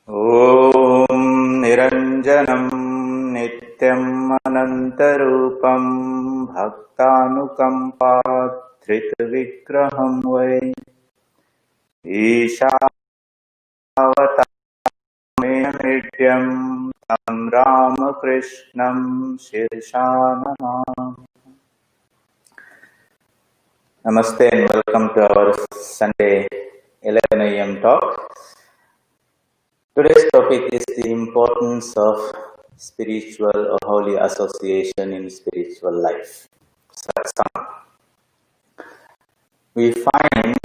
Om Niranjanam Nityam Anantarupam Bhaktanukampatrita Vigraham Vai Ishavatamenityam Tam Ramakrishnam Shirshanam. Namaste and welcome to our Sunday 11 a.m. talk. Today's topic is the importance of spiritual or holy association in spiritual life. Satsang. We find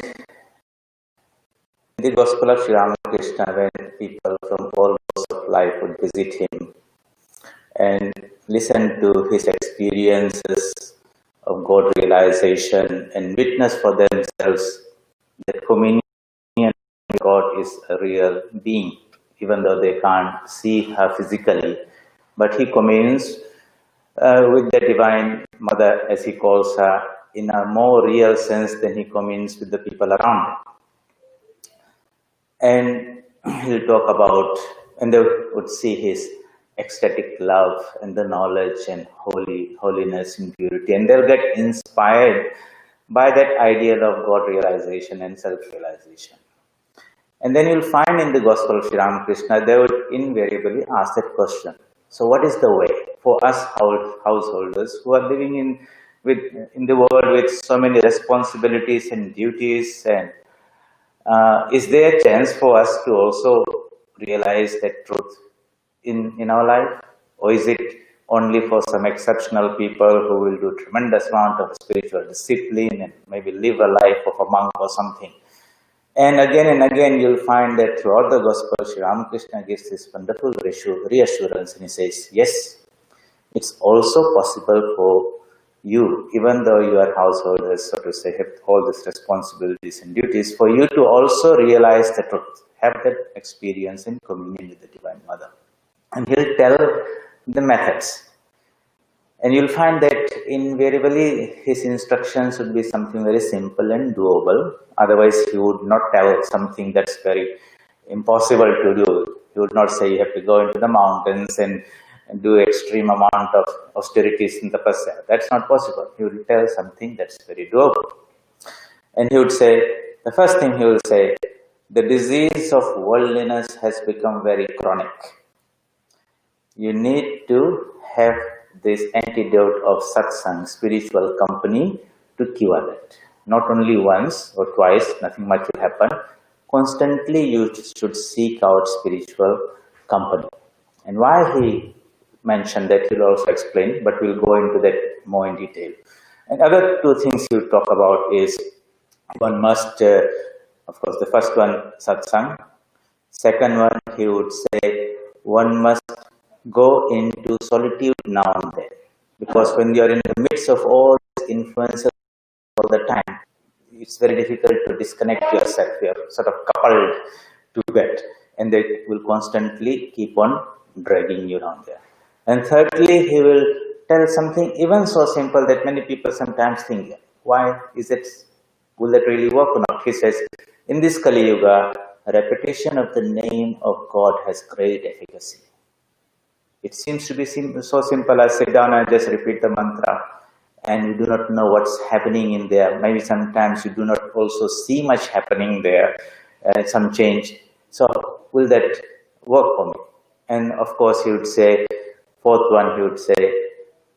in the Gospel of Sri Ramakrishna when people from all walks of life would visit him and listen to his experiences of God realization and witness for themselves that communion with God is a real being. Even though they can't see her physically, but he communes with the Divine Mother, as he calls her, in a more real sense than he communes with the people around him. And he'll talk about, and they would see his ecstatic love and the knowledge and holiness and purity, and they'll get inspired by that ideal of God realization and self-realization. And then you'll find in the Gospel of Sri Ramakrishna, they would invariably ask that question. So what is the way for us householders who are living in the world with so many responsibilities and duties? And is there a chance for us to also realize that truth in our life? Or is it only for some exceptional people who will do tremendous amount of spiritual discipline and maybe live a life of a monk or something? And again, you'll find that throughout the Gospel, Sri Ramakrishna gives this wonderful reassurance, and he says, yes, it's also possible for you, even though you are householders, so to say, have all these responsibilities and duties, for you to also realize the truth, have that experience in communion with the Divine Mother. And he'll tell the methods. And you'll find that invariably his instructions would be something very simple and doable. Otherwise, he would not tell something that's very impossible to do. He would not say you have to go into the mountains and do extreme amount of austerities in the tapasya. That's not possible. He would tell something that's very doable. And he would say, the first thing he will say, the disease of worldliness has become very chronic. You need to have this antidote of satsang, spiritual company, to cure that. Not only once or twice, nothing much will happen. Constantly you should seek out spiritual company. And why he mentioned that, he'll also explain, but we'll go into that more in detail. And other two things he'll talk about is, one must, of course, the first one, satsang. Second one, he would say, one must go into solitude now and then. Because when you are in the midst of all these influences all the time, it's very difficult to disconnect yourself. You are sort of coupled to that, and they will constantly keep on dragging you down there. And thirdly, he will tell something even so simple that many people sometimes think, why is it, will that really work or not? He says, in this Kali Yuga, repetition of the name of God has great efficacy. It seems to be so simple as sit down and just repeat the mantra, and you do not know what's happening in there. Maybe sometimes you do not also see much happening there, some change. So will that work for me? And of course he would say, fourth one, he would say,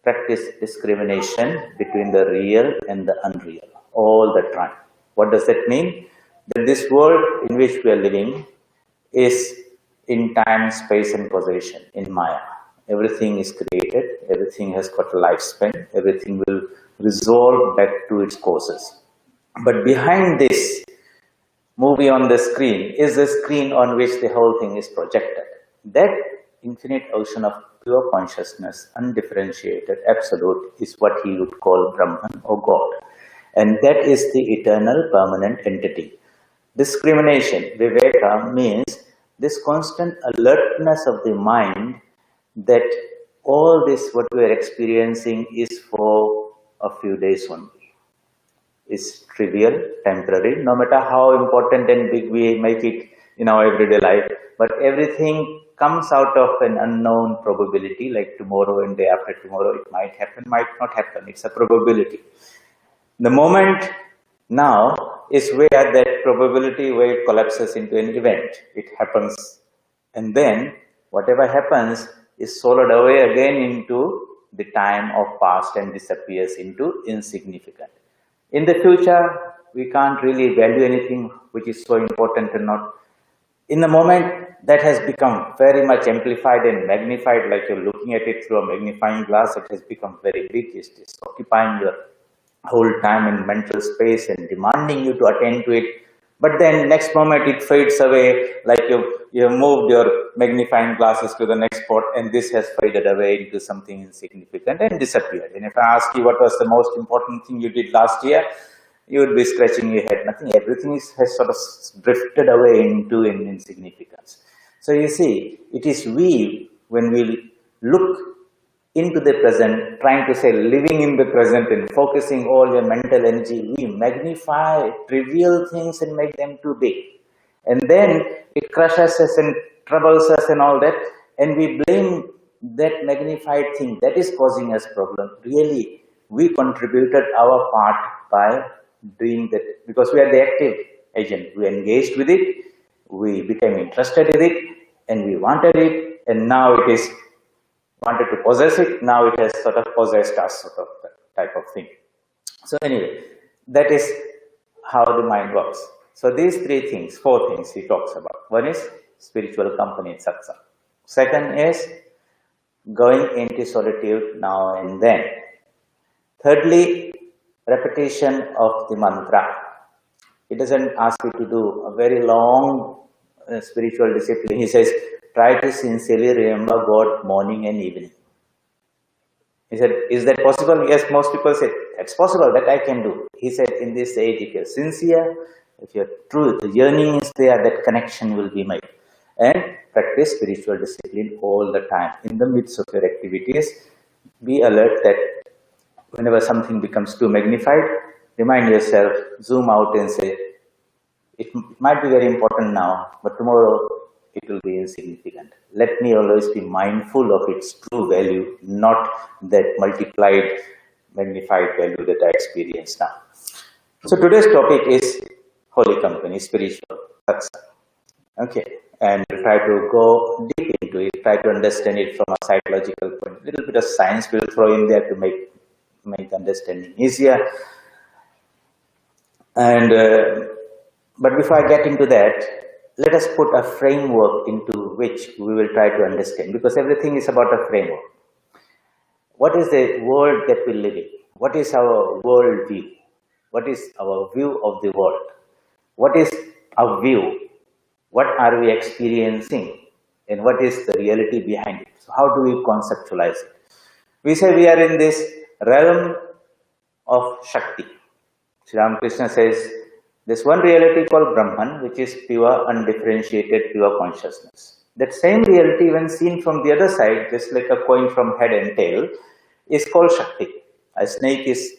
practice discrimination between the real and the unreal all the time. What does that mean? That this world in which we are living is in time, space and possession, in Maya. Everything is created, everything has got a lifespan, everything will resolve back to its causes. But behind this movie on the screen is the screen on which the whole thing is projected. That infinite ocean of pure consciousness, undifferentiated, absolute, is what he would call Brahman or God. And that is the eternal, permanent entity. Discrimination, Viveka, means this constant alertness of the mind that all this what we are experiencing is for a few days only. Is trivial, temporary, no matter how important and big we make it in our everyday life. But everything comes out of an unknown probability, like tomorrow and day after tomorrow, it might happen, might not happen. It's a probability. The moment now is where that probability wave collapses into an event. It happens. And then whatever happens is swallowed away again into the time of past and disappears into insignificant. In the future, we can't really value anything which is so important or not. In the moment, that has become very much amplified and magnified, like you're looking at it through a magnifying glass, it has become very big. It's just occupying your whole time and mental space and demanding you to attend to it. But then next moment it fades away, like you have moved your magnifying glasses to the next spot, and this has faded away into something insignificant and disappeared. And if I ask you what was the most important thing you did last year, you would be scratching your head. Nothing. Everything has sort of drifted away into insignificance. So you see, it is we, when we look into the present, trying to say living in the present and focusing all your mental energy, we magnify trivial things and make them too big. And then it crushes us and troubles us and all that, and we blame that magnified thing that is causing us problem. Really, we contributed our part by doing that, because we are the active agent. We engaged with it, we became interested in it, and we wanted it, and now it is wanted to possess it, now it has sort of possessed us, sort of type of thing. So anyway, that is how the mind works. So these four things he talks about. One is spiritual company, satsang. Second is going into solitude now and then. Thirdly, repetition of the mantra. It doesn't ask you to do a very long spiritual discipline. He says, try to sincerely remember God morning and evening. He said, is that possible? Yes, most people say, that's possible, that I can do. He said, in this age, if you're sincere, if you're true, the yearning is there, that connection will be made. And practice spiritual discipline all the time. In the midst of your activities, be alert that whenever something becomes too magnified, remind yourself, zoom out and say, it might be very important now, but tomorrow it will be insignificant. Let me always be mindful of its true value, not that multiplied, magnified value that I experience now. So today's topic is holy company, spiritual satsang. Okay, and we'll try to go deep into it, try to understand it from a psychological point. A little bit of science we'll throw in there to make understanding easier. And but before I get into that, let us put a framework into which we will try to understand, because everything is about a framework. What is the world that we live in? What is our world view? What is our view of the world? What is our view? What are we experiencing? And what is the reality behind it? So how do we conceptualize it? We say we are in this realm of Shakti. Sri Ramakrishna says, there's one reality called Brahman, which is pure, undifferentiated, pure consciousness. That same reality, when seen from the other side, just like a coin from head and tail, is called Shakti. A snake is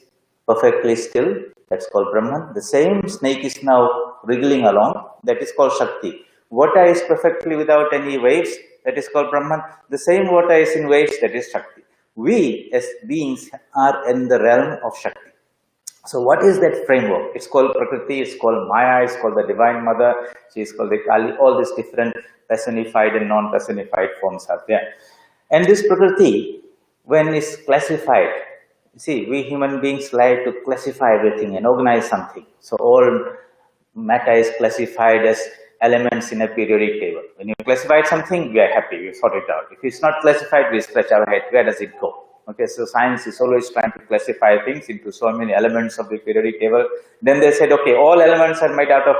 perfectly still, that's called Brahman. The same snake is now wriggling along, that is called Shakti. Water is perfectly without any waves, that is called Brahman. The same water is in waves, that is Shakti. We as beings are in the realm of Shakti. So what is that framework? It's called Prakriti, it's called Maya, it's called the Divine Mother, she is called the Kali, all these different personified and non-personified forms are there. And this Prakriti, when it's classified, see, we human beings like to classify everything and organize something. So all matter is classified as elements in a periodic table. When you classify something, we are happy, we sort it out. If it's not classified, we scratch our head, where does it go? Okay, so science is always trying to classify things into so many elements of the periodic table. Then they said, okay, all elements are made out of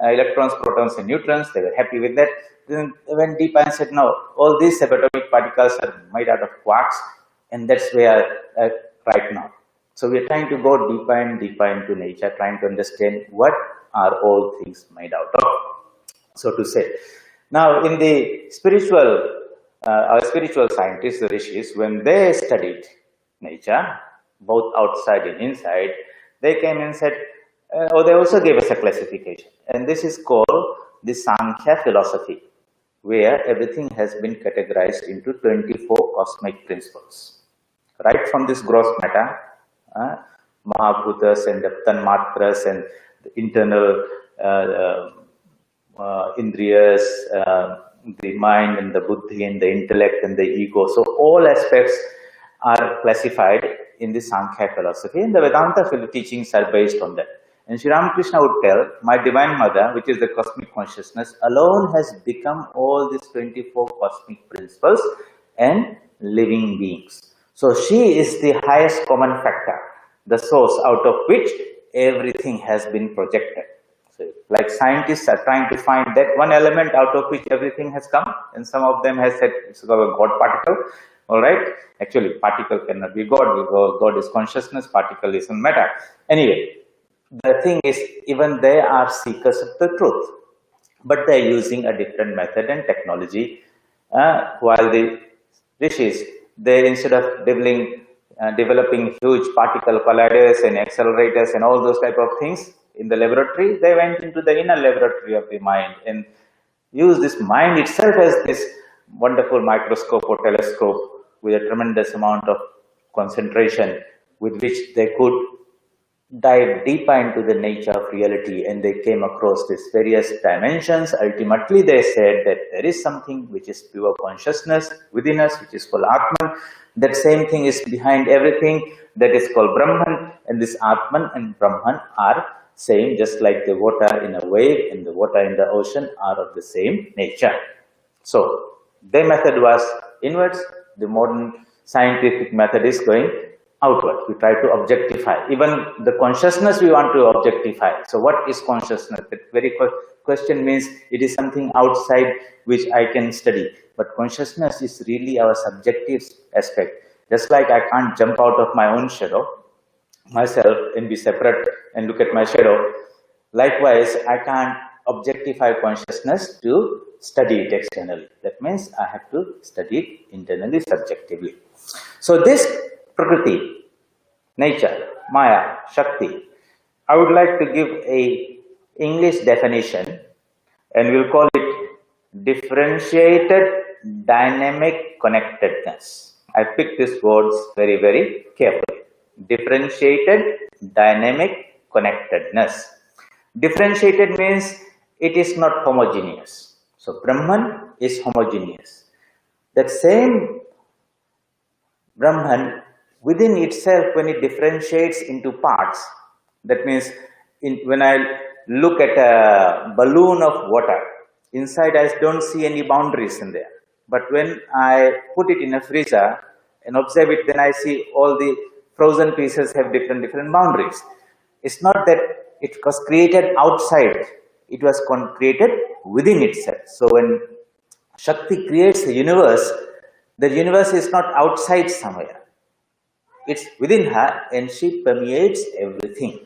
electrons, protons, and neutrons. They were happy with that. Then when Deepan said, no, all these subatomic particles are made out of quarks, and that's where right now. So we are trying to go deeper and deeper into nature, trying to understand what are all things made out of, so to say. Now, in the spiritual our spiritual scientists, the rishis, when they studied nature, both outside and inside, they came and said, or they also gave us a classification. And this is called the Sankhya Philosophy, where everything has been categorized into 24 cosmic principles. Right from this gross matter, Mahabhutas and the Tanmatras and the internal Indriyas, the mind and the buddhi and the intellect and the ego. So all aspects are classified in the Sankhya philosophy, and the Vedanta teachings are based on that. And Sri Ramakrishna would tell, my Divine Mother, which is the cosmic consciousness, alone has become all these 24 cosmic principles and living beings. So she is the highest common factor, the source out of which everything has been projected. So, like scientists are trying to find that one element out of which everything has come, and some of them has said it's a God particle. All right, actually particle cannot be God, because God is consciousness, particle is matter. Anyway, the thing is, even they are seekers of the truth, but they are using a different method and technology, while the rishis, they, instead of developing huge particle colliders and accelerators and all those type of things in the laboratory, they went into the inner laboratory of the mind and used this mind itself as this wonderful microscope or telescope with a tremendous amount of concentration, with which they could dive deeper into the nature of reality, and they came across these various dimensions. Ultimately, they said that there is something which is pure consciousness within us, which is called Atman. That same thing is behind everything, that is called Brahman, and this Atman and Brahman are same, just like the water in a wave and the water in the ocean are of the same nature. So, their method was inwards, the modern scientific method is going outward. We try to objectify. Even the consciousness we want to objectify. So what is consciousness? That very question means it is something outside which I can study. But consciousness is really our subjective aspect. Just like I can't jump out of my own shadow, myself, and be separate and look at my shadow. Likewise, I can't objectify consciousness to study it externally. That means I have to study it internally, subjectively. So this Prakriti, nature, Maya, Shakti, I would like to give a English definition, and we'll call it differentiated dynamic connectedness. I picked these words very, very carefully. Differentiated dynamic connectedness. Differentiated means it is not homogeneous. So Brahman is homogeneous. That same Brahman within itself, when it differentiates into parts, that means when I look at a balloon of water, inside I don't see any boundaries in there. But when I put it in a freezer and observe it, then I see all the frozen pieces have different boundaries. It's not that it was created outside, it was created within itself. So when Shakti creates the universe is not outside somewhere. It's within her, and she permeates everything.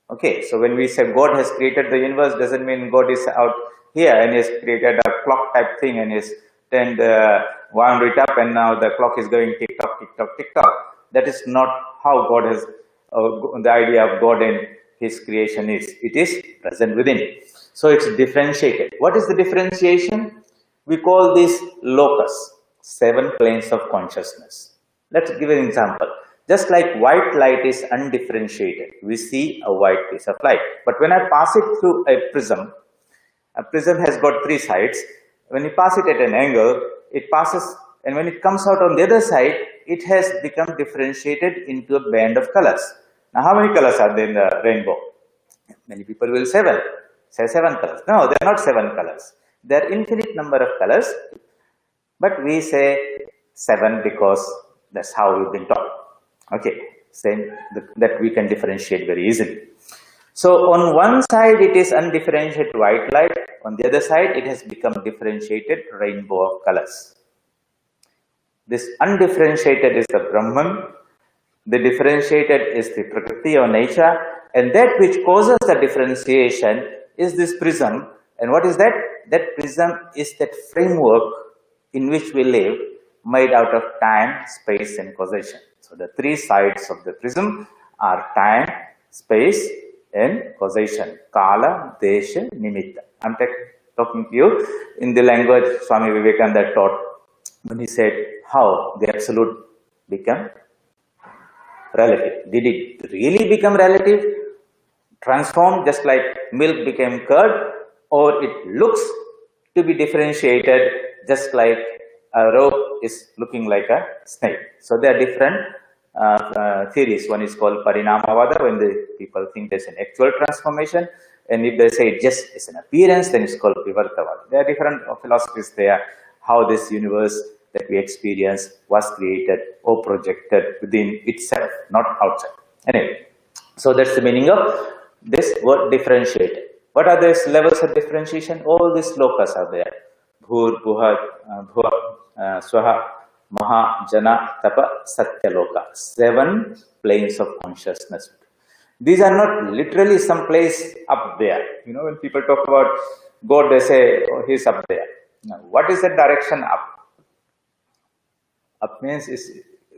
Okay, so when we say God has created the universe, doesn't mean God is out here and has created a clock type thing and is turned wound it up and now the clock is going tick tock, tick tock, tick tock. That is not how God has, the idea of God and His creation is. It is present within. So it's differentiated. What is the differentiation? We call this locus, 7 planes of consciousness. Let's give an example. Just like white light is undifferentiated, we see a white piece of light. But when I pass it through a prism has got 3 sides. When you pass it at an angle, it passes, and when it comes out on the other side, it has become differentiated into a band of colors. Now, how many colors are there in the rainbow? Many people will say 7 colors. No, they are not 7 colors. There are infinite number of colors, but we say 7 because that's how we've been taught. Okay, same that we can differentiate very easily. So on one side it is undifferentiated white light, on the other side it has become differentiated rainbow of colors. This undifferentiated is the Brahman, the differentiated is the Prakriti or nature, and that which causes the differentiation is this prism. And what is that? That prism is that framework in which we live, made out of time, space, and causation. So the three sides of the prism are time, space, and causation. Kala, Desha, Nimitta. I'm talking to you in the language Swami Vivekananda taught when he said how the absolute become relative. Did it really become relative? Transformed just like milk became curd, or it looks to be differentiated just like a rope is looking like a snake. So there are different theories. One is called Parinamavada, when the people think there's an actual transformation, and if they say it just is an appearance, then it's called Vivartavada. There are different philosophies there, how this universe that we experience was created or projected within itself, not outside. Anyway, so that's the meaning of this word differentiated. What are these levels of differentiation? All these lokas are there. Bhur, Bhuha, Bhuva, Swaha, Maha, Jana, Tapa, Satya Loka. 7 planes of consciousness. These are not literally some place up there. You know, when people talk about God, they say, oh, he's up there. Now, what is the direction up? Up means,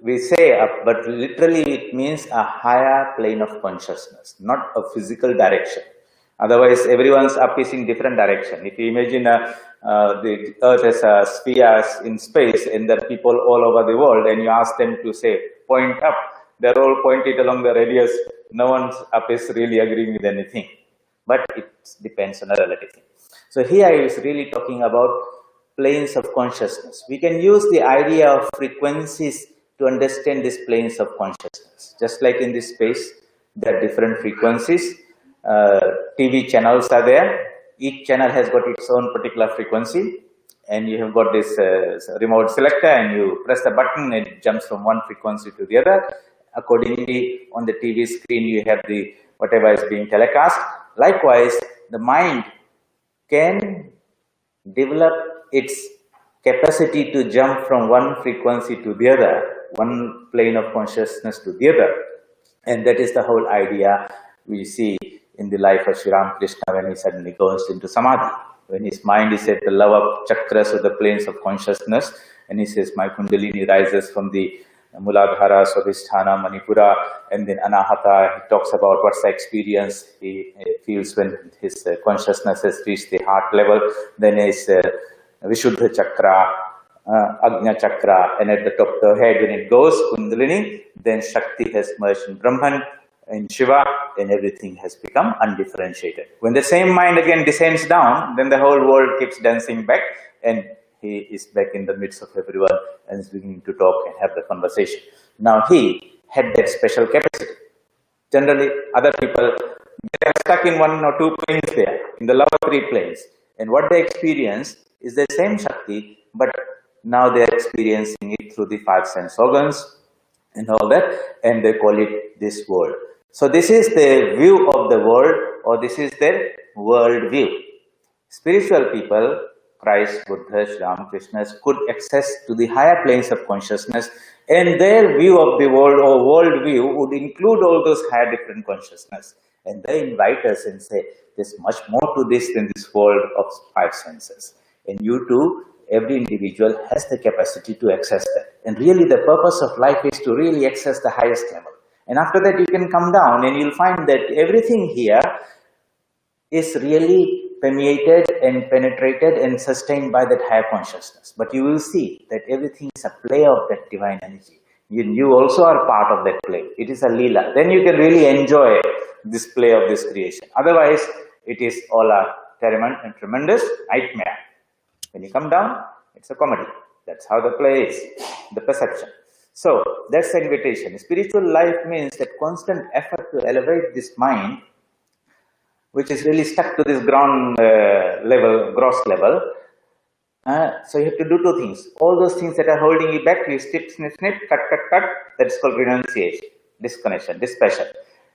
we say up, but literally it means a higher plane of consciousness, not a physical direction. Otherwise, everyone's up is in different direction. If you imagine the earth as a sphere in space, and there are people all over the world, and you ask them to say, point up, they're all pointed along the radius. No one's up is really agreeing with anything. But it depends on a relative thing. So here I was really talking about planes of consciousness. We can use the idea of frequencies to understand these planes of consciousness. Just like in this space, there are different frequencies. TV channels are there. Each channel has got its own particular frequency, and you have got this remote selector, and you press the button, and it jumps from one frequency to the other. Accordingly, on the TV screen, you have the whatever is being telecast. Likewise, the mind can develop its capacity to jump from one frequency to the other, one plane of consciousness to the other. And that is the whole idea we see in the life of Sri Ramakrishna when he suddenly goes into Samadhi. When his mind is at the lower chakras or the planes of consciousness, and he says, my Kundalini rises from the Muladhara, Swadhisthana, Manipura, and then Anahata. He talks about what's the experience he feels when his consciousness has reached the heart level. Then his Vishuddha Chakra, Agnya Chakra, and at the top of the head, when it goes, Kundalini, then Shakti has merged in Brahman, in Shiva, and everything has become undifferentiated. When the same mind again descends down, then the whole world keeps dancing back, and he is back in the midst of everyone and is beginning to talk and have the conversation. Now he had that special capacity. Generally, other people, they are stuck in 1 or 2 planes there, in the lower 3 planes. And what they experience is the same Shakti, but now they are experiencing it through the 5 sense organs and all that, and they call it this world. So this is the view of the world, or this is their world view. Spiritual people, Christ, Buddha, Sri Ramakrishna, could access to the higher planes of consciousness, and their view of the world or world view would include all those higher different consciousness. And they invite us and say, there's much more to this than this world of 5 senses. And you too, every individual has the capacity to access that. And really the purpose of life is to really access the highest level. And after that you can come down and you'll find that everything here is really permeated and penetrated and sustained by that higher consciousness. But you will see that everything is a play of that divine energy. You also are part of that play. It is a lila. Then you can really enjoy this play of this creation. Otherwise, it is all a tremendous nightmare. When you come down, it's a comedy. That's how the play is, the perception. So, that's the invitation. Spiritual life means that constant effort to elevate this mind, which is really stuck to this ground level, gross level. So you have to do 2 things. All those things that are holding you back, you snip, snip, snip, cut, cut, cut. That's called renunciation, disconnection, dispassion.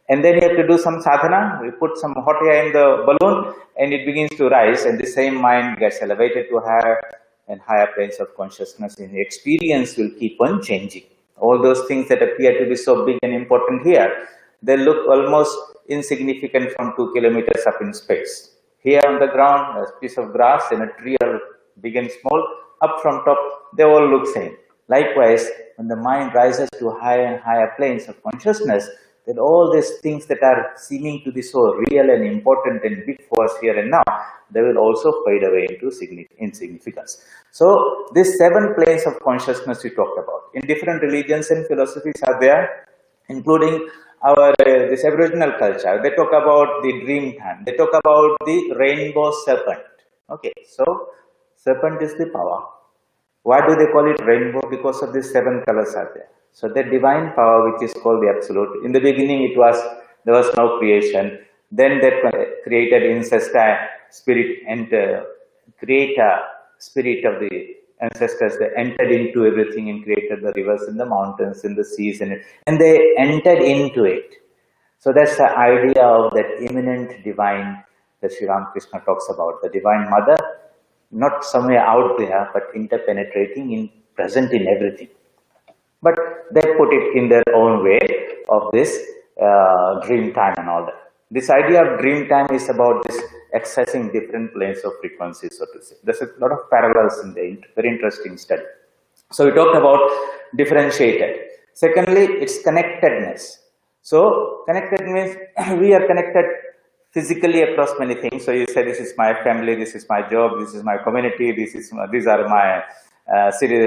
And then you have to do some sadhana. We put some hot air in the balloon and it begins to rise, and the same mind gets elevated to higher and higher planes of consciousness, and the experience will keep on changing. All those things that appear to be so big and important here, they look almost insignificant from 2 kilometers up in space. Here on the ground, a piece of grass and a tree are big and small. up from top, they all look same. Likewise, when the mind rises to higher and higher planes of consciousness, then all these things that are seeming to be so real and important and big for us here and now, they will also fade away into insignificance. So, these 7 planes of consciousness we talked about, in different religions and philosophies are there, including our this Aboriginal culture. They talk about the dream time. They talk about the rainbow serpent. Okay, so serpent is the power. Why do they call it rainbow? Because of these 7 colors are there. So the divine power, which is called the absolute. In the beginning, there was no creation. Then that created ancestor spirit and creator spirit of the ancestors. They entered into everything and created the rivers and the mountains and the seas and they entered into it. So that's the idea of that immanent divine that Sri Ramakrishna talks about, the divine mother, not somewhere out there, but interpenetrating, present in everything. But they put it in their own way of this dream time and all that. This idea of dream time is about this accessing different planes of frequency, so to say. There's a lot of parallels in the very interesting study. So we talked about differentiated. Secondly, it's connectedness. So connected means we are connected physically across many things. So you say, this is my family, this is my job, this is my community, these are my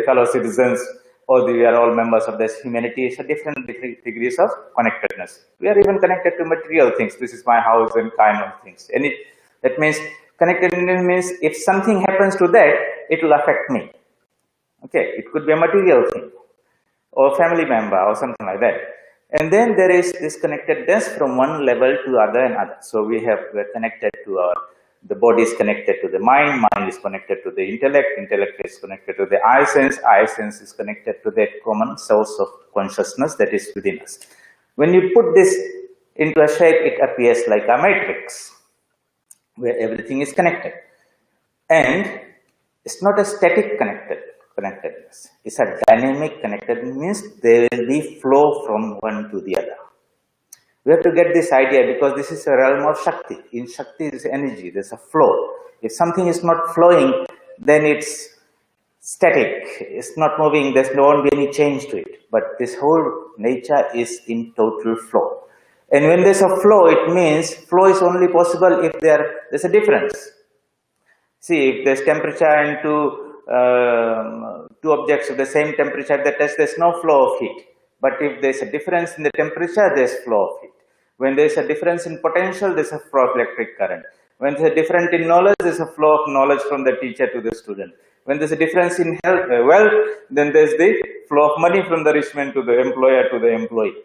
fellow citizens, or we are all members of this humanity. So different degrees of connectedness. We are even connected to material things. This is my house and kind of things. And that means connectedness means if something happens to that, it will affect me. Okay, it could be a material thing or family member or something like that. And then there is this connectedness from one level to other and other. So we're connected to the body is connected to the mind is connected to the intellect is connected to the eye sense is connected to that common source of consciousness that is within us. When you put this into a shape, it appears like a matrix where everything is connected. And it's not a static connectedness. It's a dynamic connectedness, means there will be flow from one to the other. We have to get this idea because this is a realm of Shakti. In Shakti, there is energy, there's a flow. If something is not flowing, then it's static, it's not moving, there won't be any change to it. But this whole nature is in total flow. And when there's a flow, it means flow is only possible if there's a difference. See, if there's temperature and two objects of the same temperature, there's no flow of heat. But if there's a difference in the temperature, there's flow of heat. When there's a difference in potential, there's a flow of electric current. When there's a difference in knowledge, there's a flow of knowledge from the teacher to the student. When there's a difference in wealth, then there's the flow of money from the rich man to the employer to the employee.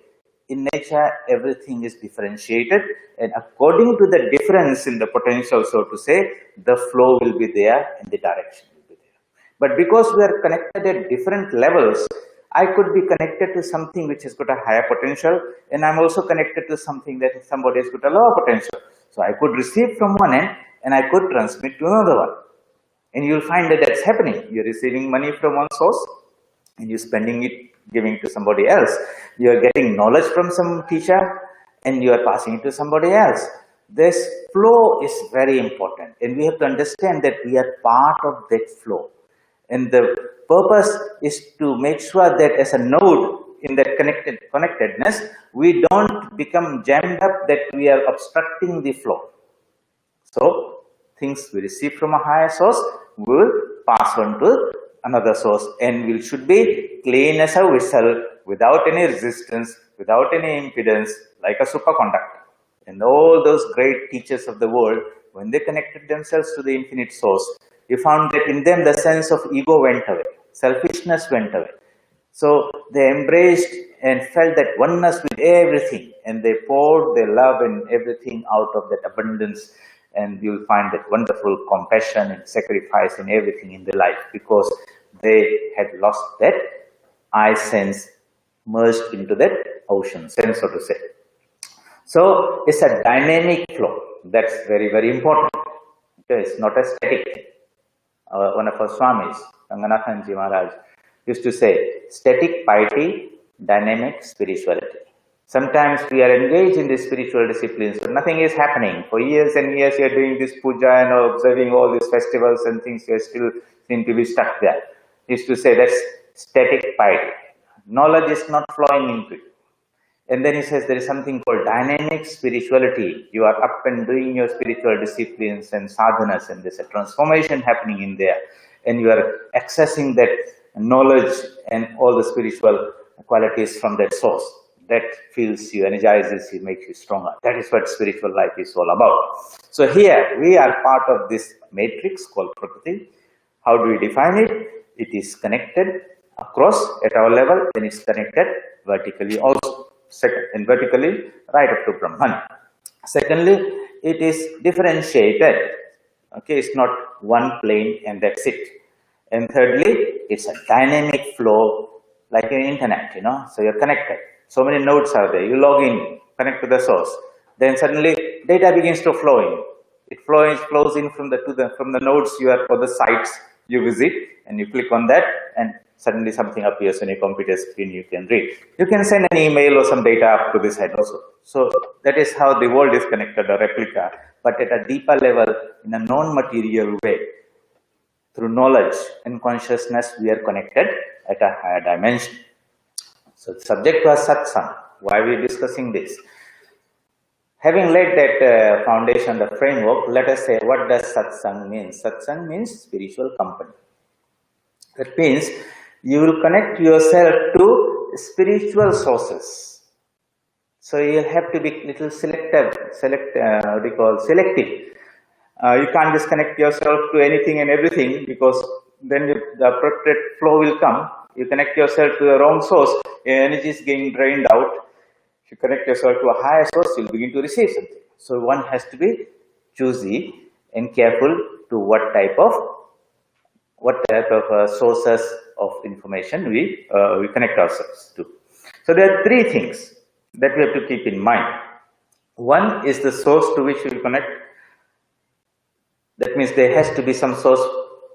In nature, everything is differentiated, and according to the difference in the potential, so to say, the flow will be there and the direction will be there. But because we are connected at different levels, I could be connected to something which has got a higher potential, and I'm also connected to something that somebody has got a lower potential. So I could receive from one end, and I could transmit to another one. And you'll find that that's happening. You're receiving money from one source, and you're spending it, giving to somebody else. You are getting knowledge from some teacher, and you are passing it to somebody else. This flow is very important, and we have to understand that we are part of that flow. And the purpose is to make sure that as a node in that connectedness, we don't become jammed up that we are obstructing the flow. So, things we receive from a higher source will pass on to another source, and we should be clean as a vessel, without any resistance, without any impedance, like a superconductor. And all those great teachers of the world, when they connected themselves to the infinite source, you found that in them the sense of ego went away, selfishness went away. So they embraced and felt that oneness with everything, and they poured their love and everything out of that abundance, and you'll find that wonderful compassion and sacrifice and everything in their life, because they had lost that I sense, merged into that ocean sense, so to say. So it's a dynamic flow. That's very, very important. Okay, it's not a static thing. One of our Swamis, Ranganathanji Maharaj, used to say, static piety, dynamic spirituality. Sometimes we are engaged in these spiritual disciplines, but nothing is happening. For years and years you are doing this puja and observing all these festivals and things, you still seem to be stuck there. Used to say that's static piety. Knowledge is not flowing into it. And then he says there is something called dynamic spirituality. You are up and doing your spiritual disciplines and sadhanas, and there's a transformation happening in there. And you are accessing that knowledge and all the spiritual qualities from that source. That fills you, energizes you, makes you stronger. That is what spiritual life is all about. So here, we are part of this matrix called Prakriti. How do we define it? It is connected across at our level, then it's connected vertically also. Second, and vertically right up to Brahman. Secondly, it is differentiated. Okay, it's not one plane and that's it. And thirdly, it's a dynamic flow like an internet, so you're connected. So many nodes are there. You log in, connect to the source. Then suddenly data begins to flow in. It flows in from the nodes you are, or the sites you visit, and you click on that, and suddenly something appears on your computer screen you can read. You can send an email or some data up to this side also. So that is how the world is connected, a replica, but at a deeper level, in a non-material way. Through knowledge and consciousness, we are connected at a higher dimension. So the subject was satsang. Why are we discussing this? Having laid that foundation, the framework, let us say, what does satsang mean? Satsang means spiritual company. That means you will connect yourself to spiritual sources. So you have to be little selective. You can't just connect yourself to anything and everything, because then the appropriate flow will come. You connect yourself to the wrong source, your energy is getting drained out. If you connect yourself to a higher source, you'll begin to receive something. So one has to be choosy and careful to what type of sources of information we connect ourselves to. So there are three things that we have to keep in mind. One is the source to which we connect. That means there has to be some source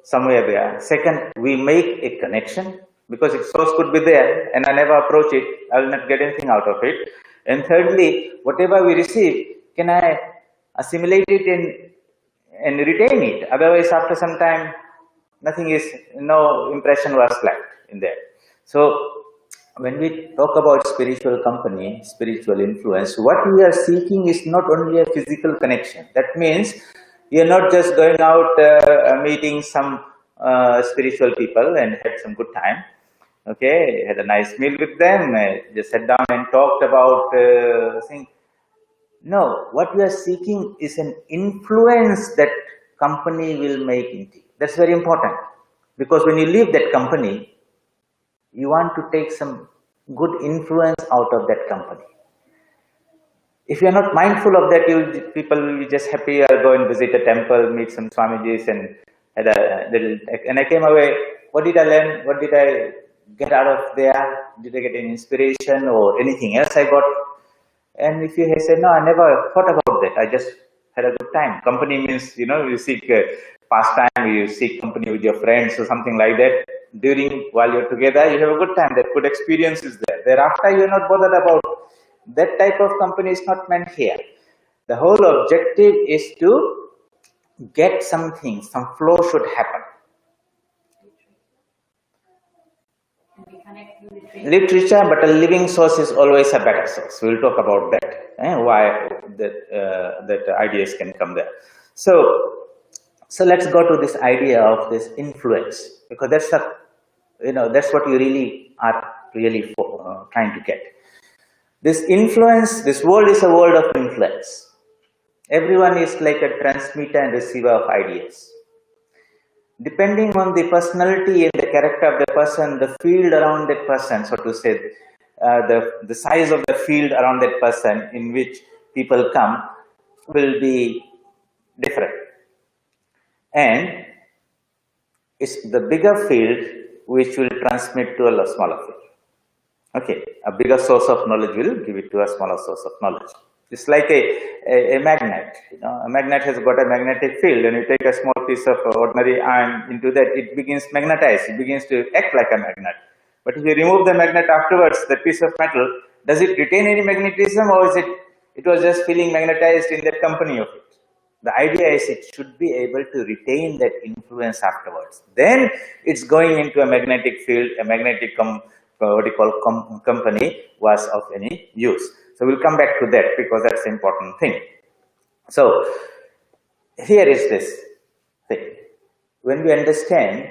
somewhere there. Second, we make a connection, because if source could be there and I never approach it, I will not get anything out of it. And thirdly, whatever we receive, can I assimilate it and retain it? Otherwise, after some time, no impression was left in there. So when we talk about spiritual company, spiritual influence, what we are seeking is not only a physical connection. That means you are not just going out meeting some spiritual people and had some good time. Okay, had a nice meal with them, just sat down and talked about things. No, what we are seeking is an influence that company will make into you. That's very important, because when you leave that company, you want to take some good influence out of that company. If you are not mindful of that, people will be just happy. I'll go and visit a temple, meet some Swamijis, and I came away. What did I learn? What did I get out of there? Did I get any inspiration or anything else I got? And if you say, no, I never thought about that, I just had a good time. Company means, you seek pastime, you seek company with your friends or something like that. While you're together, you have a good time. That good experience is there. Thereafter, you're not bothered about that type of company. Is not meant here. The whole objective is to get something, some flow should happen. Literature, but a living source is always a better source. We'll talk about that, why that ideas can come there. So let's go to this idea of this influence, because that's that's what you really are trying to get. This influence, this world is a world of influence. Everyone is like a transmitter and receiver of ideas. Depending on the personality and the character of the person, the field around that person, so to say, the size of the field around that person in which people come will be different. And it's the bigger field which will transmit to a smaller field. Okay, a bigger source of knowledge will give it to a smaller source of knowledge. It's like a magnet. A magnet has got a magnetic field, and you take a small piece of ordinary iron into that, it begins magnetized, it begins to act like a magnet. But if you remove the magnet afterwards, the piece of metal Does it retain any magnetism, or is it was just feeling magnetized in that company of it? The idea is it should be able to retain that influence afterwards. Then it's going into a magnetic field, a magnetic company was of any use. So we'll come back to that because that's the important thing. So here is this thing. When we understand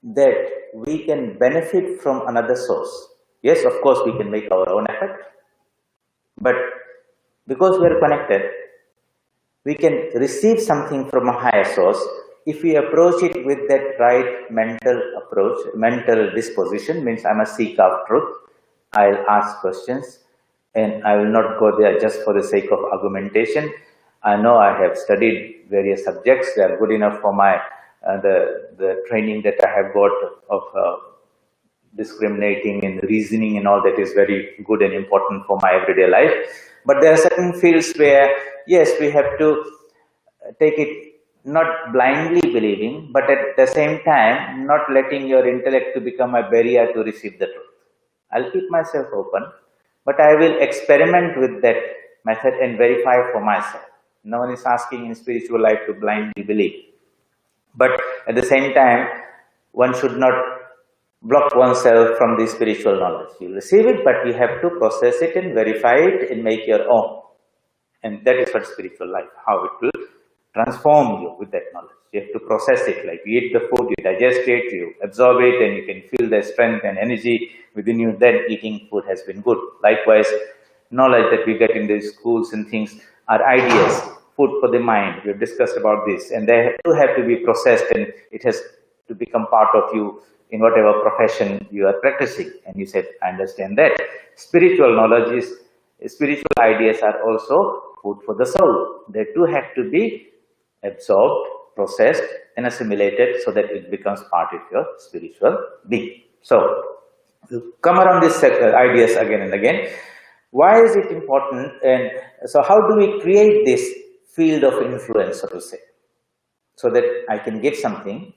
that we can benefit from another source, yes, of course, we can make our own effort, but because we are connected, we can receive something from a higher source if we approach it with that right mental approach, mental disposition. Means I must seek out truth, I'll ask questions, and I will not go there just for the sake of argumentation. I know I have studied various subjects, they are good enough for my the training that I have got of discriminating and reasoning and all. That is very good and important for my everyday life. But there are certain fields where, yes, we have to take it not blindly believing, but at the same time, not letting your intellect to become a barrier to receive the truth. I'll keep myself open, but I will experiment with that method and verify for myself. No one is asking in spiritual life to blindly believe. But at the same time, one should not block oneself from the spiritual knowledge. You receive it, but you have to process it and verify it and make your own. And that is what spiritual life, how it will transform you with that knowledge. You have to process it, like you eat the food, you digest it, you absorb it, and you can feel the strength and energy within you. Then eating food has been good. Likewise, knowledge that we get in the schools and things are ideas, food for the mind. We have discussed about this, and they do have to be processed, and it has to become part of you in whatever profession you are practicing. And you said, I understand that. Spiritual knowledge is, spiritual ideas are also food for the soul. They too have to be absorbed, processed, and assimilated so that it becomes part of your spiritual being. So, you come around these ideas again and again. Why is it important? And so how do we create this field of influence, so to say, so that I can give something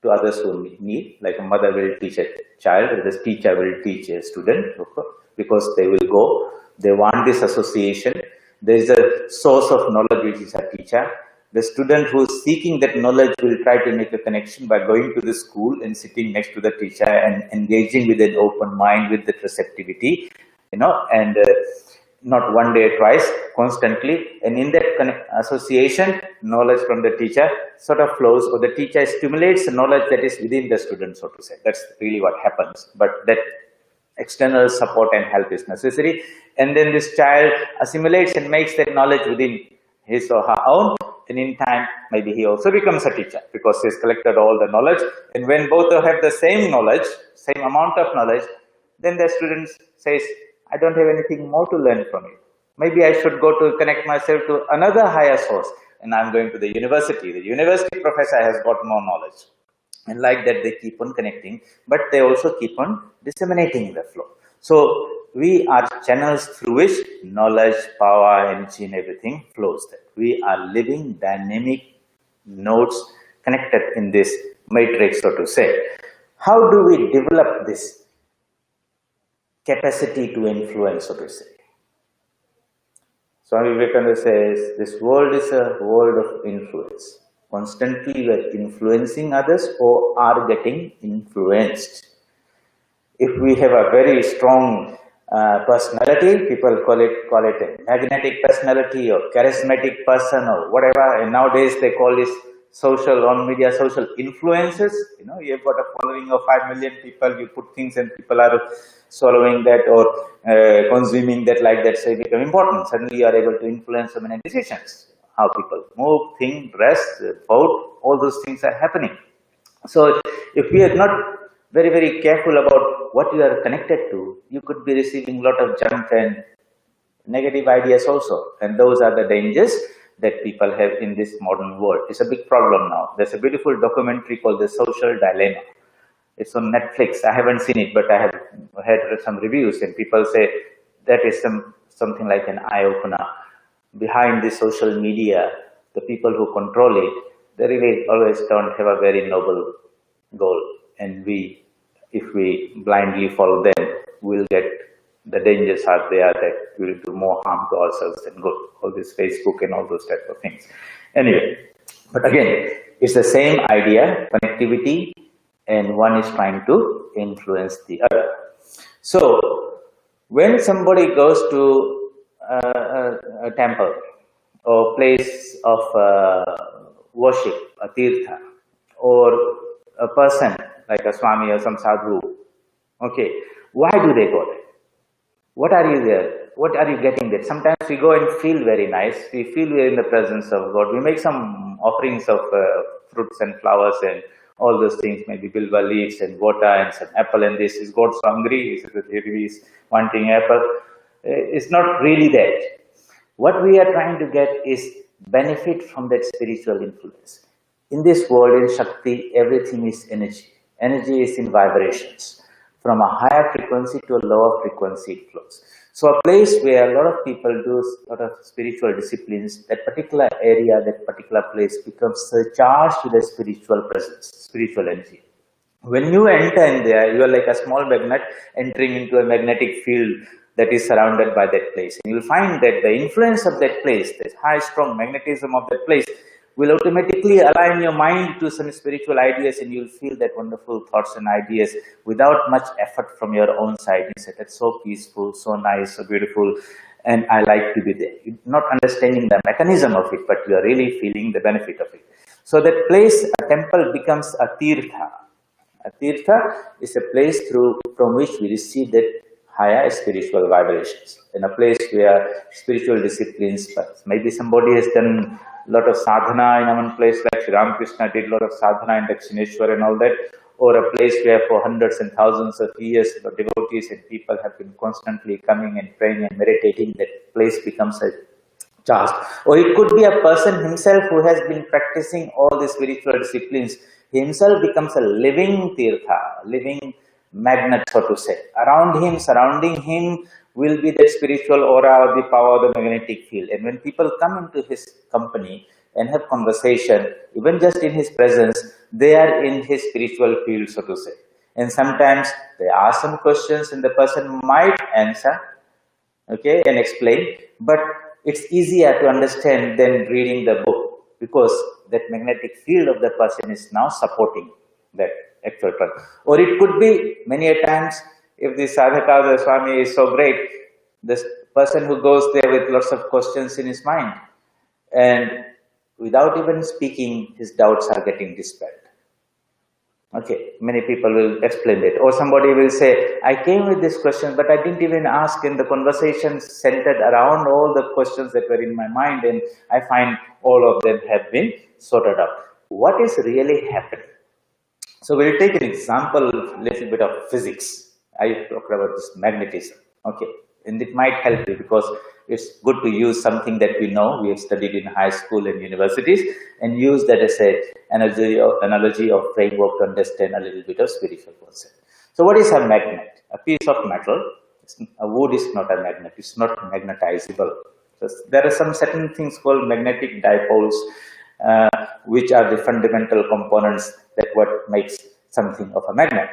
to others who need, like a mother will teach a child, the teacher will teach a student, because they will go, they want this association. There is a source of knowledge which is a teacher. The student who is seeking that knowledge will try to make a connection by going to the school and sitting next to the teacher and engaging with an open mind, with the receptivity, and not one day, twice, constantly. And in that association, knowledge from the teacher sort of flows, or the teacher stimulates the knowledge that is within the student, so to say. That's really what happens. But that external support and help is necessary. And then this child assimilates and makes that knowledge within his or her own. And in time, maybe he also becomes a teacher because he has collected all the knowledge. And when both have the same knowledge, same amount of knowledge, then the student says, I don't have anything more to learn from you. Maybe I should go to connect myself to another higher source. And I'm going to the university. The university professor has got more knowledge. And like that, they keep on connecting, but they also keep on disseminating the flow. So we are channels through which knowledge, power, energy, and everything flows there. We are living dynamic nodes connected in this matrix, so to say. How do we develop this capacity to influence, so to say? Swami Vivekananda says, this world is a world of influence. Constantly we are influencing others or are getting influenced. If we have a very strong personality, people call it a magnetic personality or charismatic person or whatever, and nowadays they call this social, on media, social influences. You've got a following of 5 million people, you put things and people are swallowing that or consuming that like that, so it becomes important. Suddenly you are able to influence so many decisions. How people move, think, dress, vote, all those things are happening. So if we are not very, very careful about what you are connected to, you could be receiving a lot of junk and negative ideas also. And those are the dangers that people have in this modern world. It's a big problem now. There's a beautiful documentary called The Social Dilemma. It's on Netflix. I haven't seen it, but I have had some reviews, and people say that is something like an eye-opener. Behind the social media, the people who control it, they really always don't have a very noble goal. And if we blindly follow them, we'll get The dangers are there that we will do more harm to ourselves than good. All this Facebook and all those type of things. Anyway, but again, it's the same idea, connectivity, and one is trying to influence the other. So, when somebody goes to a temple or place of worship, a tirtha, or a person like a Swami or some sadhu, okay, why do they go there? What are you there? What are you getting there? Sometimes we go and feel very nice. We feel we are in the presence of God. We make some offerings of fruits and flowers and all those things, maybe bilva leaves and water and some apple, and this. Is God so hungry? Is wanting apple? It's not really that. What we are trying to get is benefit from that spiritual influence. In this world, in Shakti, everything is energy. Energy is in vibrations. From a higher frequency to a lower frequency it flows. So a place where a lot of people do a lot of spiritual disciplines, that particular area, that particular place becomes charged with a spiritual presence, spiritual energy. When you enter in there, you are like a small magnet entering into a magnetic field that is surrounded by that place. And you will find that the influence of that place, the high strong magnetism of that place, will automatically align your mind to some spiritual ideas, and you'll feel that wonderful thoughts and ideas without much effort from your own side. You say, that's so peaceful, so nice, so beautiful, and I like to be there. You're not understanding the mechanism of it, but you are really feeling the benefit of it. So that place, a temple, becomes a tirtha. A tirtha is a place from which we receive that higher spiritual vibrations. In a place where spiritual disciplines, maybe somebody has done a lot of sadhana in one place, like Sri Ramakrishna did a lot of sadhana in Dakshineshwar and all that, or a place where for hundreds and thousands of years the devotees and people have been constantly coming and praying and meditating, that place becomes a charge. Or it could be a person himself who has been practicing all these spiritual disciplines. He himself becomes a living tirtha, living magnet, so to say. Around him, surrounding him, will be the spiritual aura or the power of the magnetic field. And when people come into his company and have conversation, even just in his presence, they are in his spiritual field, so to say. And sometimes they ask some questions and the person might answer, okay, and explain, but it's easier to understand than reading the book, because that magnetic field of the person is now supporting that actual person. Or it could be many a times, if the sadhaka, the Swami is so great, this person who goes there with lots of questions in his mind, and without even speaking, his doubts are getting dispelled. Okay, many people will explain it. Or somebody will say, I came with this question, but I didn't even ask, and the conversation centered around all the questions that were in my mind, and I find all of them have been sorted out. What is really happening? So we'll take an example, little bit of physics. I talked about this magnetism, okay, and it might help you, because it's good to use something that we know, we have studied in high school and universities, and use that as an analogy of framework to understand a little bit of spiritual concept. So what is a magnet? A piece of metal. A wood is not a magnet, it's not magnetizable. So there are some certain things called magnetic dipoles, which are the fundamental components that what makes something of a magnet.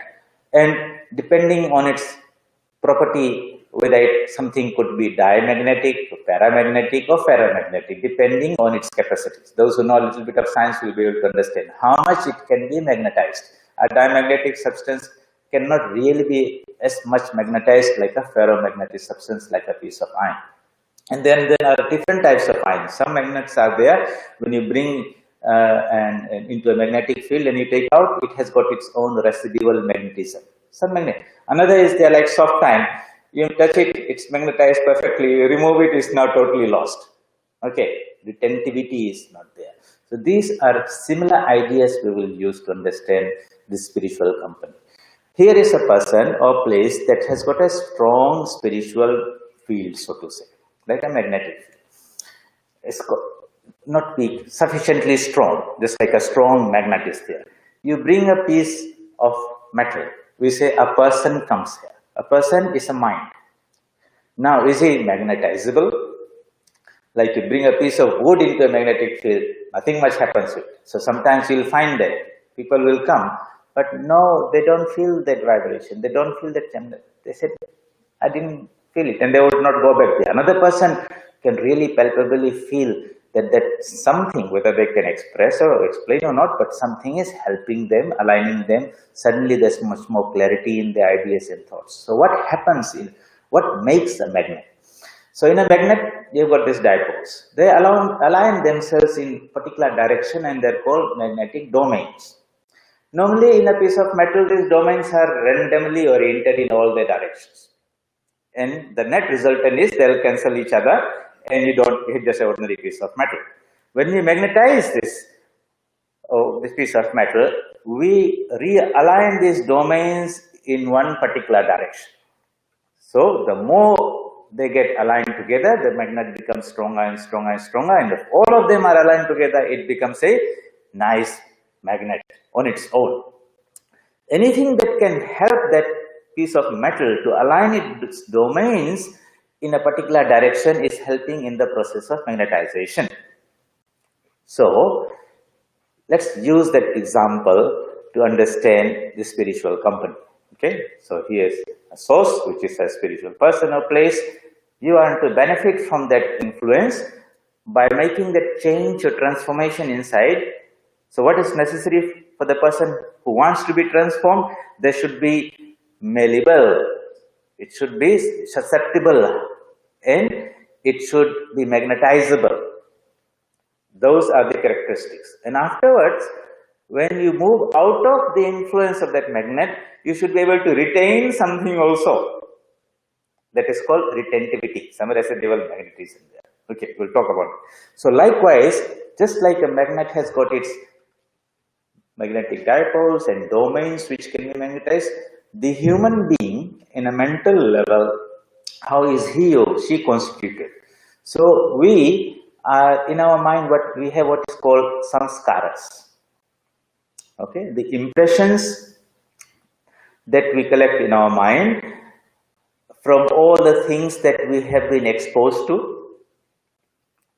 And depending on its property, whether something could be diamagnetic, paramagnetic, or ferromagnetic, depending on its capacities. Those who know a little bit of science will be able to understand how much it can be magnetized. A diamagnetic substance cannot really be as much magnetized like a ferromagnetic substance, like a piece of iron. And then there are different types of ions. Some magnets are there. When you bring into a magnetic field and you take out, it has got its own residual magnetism. Some magnet. Another is there like soft iron. You touch it, it's magnetized perfectly. You remove it, it's now totally lost. Okay, the tentivity is not there. So these are similar ideas we will use to understand this spiritual company. Here is a person or place that has got a strong spiritual field, so to say, like a magnetic field. It's got not weak, sufficiently strong, just like a strong magnet is there. You bring a piece of metal. We say a person comes here. A person is a mind. Now, is he magnetizable? Like you bring a piece of wood into a magnetic field, nothing much happens with it. So sometimes you'll find that people will come, but no, they don't feel that vibration. They don't feel that. They said, I didn't feel it, and they would not go back there. Another person can really palpably feel that something, whether they can express or explain or not, but something is helping them, aligning them. Suddenly there's much more clarity in their ideas and thoughts. So what happens what makes a magnet? So in a magnet, you've got these dipoles. They align themselves in particular direction, and they're called magnetic domains. Normally in a piece of metal, these domains are randomly oriented in all the directions. And the net resultant is they'll cancel each other, and you don't hit just an ordinary piece of metal. When we magnetize this piece of metal, we realign these domains in one particular direction. So the more they get aligned together, the magnet becomes stronger and stronger and stronger, and if all of them are aligned together, it becomes a nice magnet on its own. Anything that can help that piece of metal to align its domains in a particular direction is helping in the process of magnetization. So let's use that example to understand the spiritual company. Okay, so here's a source, which is a spiritual person or place. You are to benefit from that influence by making that change or transformation inside. So what is necessary for the person who wants to be transformed? There should be malleable, it should be susceptible, and it should be magnetizable. Those are the characteristics. And afterwards, when you move out of the influence of that magnet, you should be able to retain something also. That is called retentivity. Some residual magnetism there. Okay, we'll talk about it. So likewise, just like a magnet has got its magnetic dipoles and domains which can be magnetized, the human being in a mental level, how is he or she constituted? So we are in our mind, we have what is called samskaras. Okay, the impressions that we collect in our mind from all the things that we have been exposed to.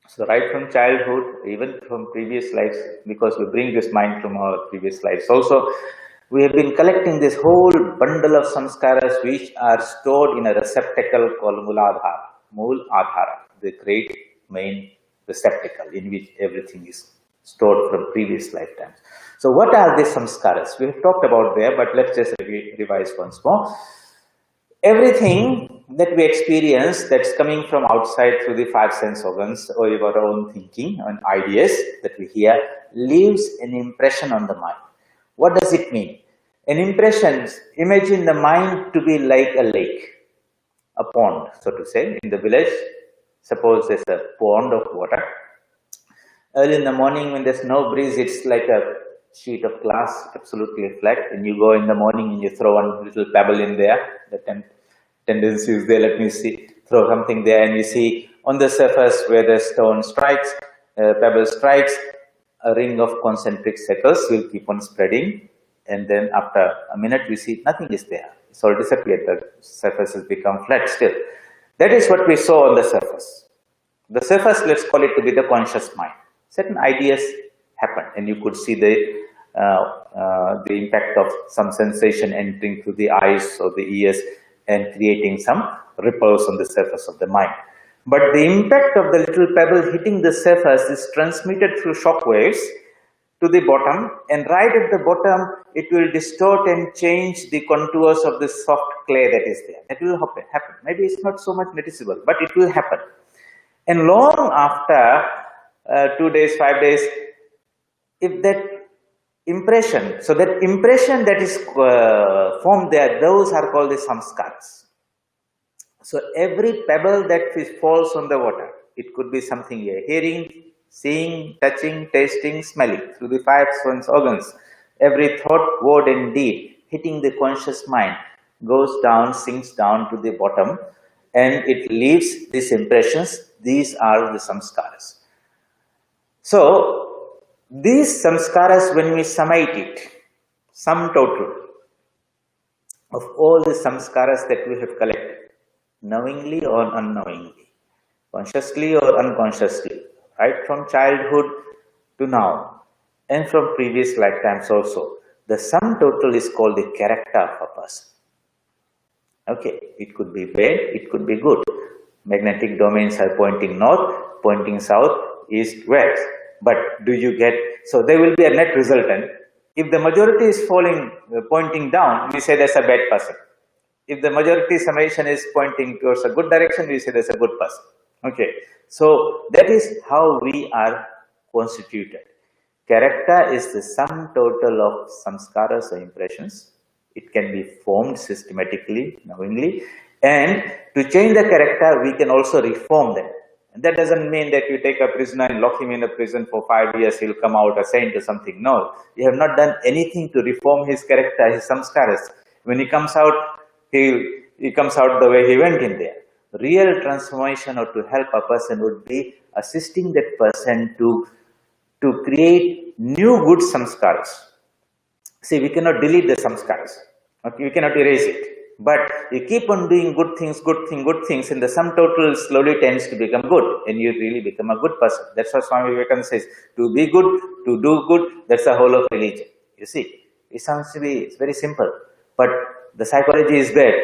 So right from childhood, even from previous lives, because we bring this mind from our previous lives also, we have been collecting this whole bundle of samskaras which are stored in a receptacle called Mooladhara, the great main receptacle in which everything is stored from previous lifetimes. So what are these samskaras? We have talked about there, but let's just revise once more. Everything that we experience that's coming from outside through the five sense organs or our own thinking and ideas that we hear leaves an impression on the mind. What does it mean? An impression, imagine the mind to be like a lake, a pond, so to say. In the village, suppose there's a pond of water. Early in the morning when there's no breeze, it's like a sheet of glass, absolutely flat, and you go in the morning and you throw one little pebble in there. The tendency is there, let me see, throw something there, and you see on the surface where the stone strikes, pebble strikes, a ring of concentric circles will keep on spreading, and then after a minute we see nothing is there. It's all disappeared, the surface has become flat still. That is what we saw on the surface. The surface, let's call it to be the conscious mind. Certain ideas happen, and you could see the impact of some sensation entering through the eyes or the ears and creating some ripples on the surface of the mind. But the impact of the little pebble hitting the surface is transmitted through shock waves to the bottom, and right at the bottom it will distort and change the contours of the soft clay that is there. That will happen. Maybe it's not so much noticeable, but it will happen. And long after 2 days, 5 days, if that impression, so that impression that is formed there, those are called the samskaras. So every pebble that falls on the water, it could be something you're hearing, seeing, touching, tasting, smelling through the five sense organs. Every thought, word and deed hitting the conscious mind goes down, sinks down to the bottom, and it leaves these impressions. These are the samskaras. So these samskaras, when we summate it, sum total of all the samskaras that we have collected, knowingly or unknowingly, consciously or unconsciously, right from childhood to now, and from previous lifetimes also, the sum total is called the character of a person. Okay, It could be bad, it could be good. Magnetic domains are pointing north, pointing south, east, west. But do you get, so there will be a net resultant. If the majority is pointing down, we say that's a bad person. If the majority summation is pointing towards a good direction, we say that's a good person. Okay. So that is how we are constituted. Character is the sum total of samskaras or impressions. It can be formed systematically, knowingly. And to change the character, we can also reform them. And that doesn't mean that you take a prisoner and lock him in a prison for 5 years, he'll come out a saint or something. No, you have not done anything to reform his character, his samskaras. When he comes out, he comes out the way he went in there. Real transformation or to help a person would be assisting that person to create new good samskaras. See, we cannot delete the samskaras. Okay, we cannot erase it. But you keep on doing good things, and the sum total slowly tends to become good, and you really become a good person. That's what Swami Vivekananda says. To be good, to do good, that's the whole of religion. You see, it sounds to be very simple, but the psychology is bad.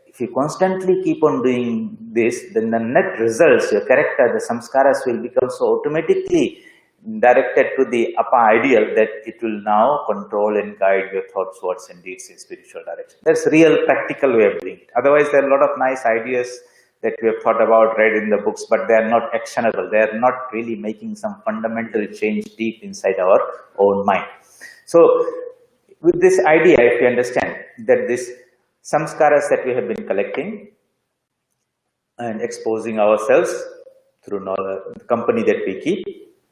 If you constantly keep on doing this, then the net results, your character, the samskaras will become so automatically directed to the upper ideal that it will now control and guide your thoughts, words and deeds in spiritual direction. That's real practical way of doing it. Otherwise, there are a lot of nice ideas that we have thought about, read in the books, but they are not actionable. They are not really making some fundamental change deep inside our own mind. So, with this idea, if you understand that this samskaras that we have been collecting and exposing ourselves through the company that we keep,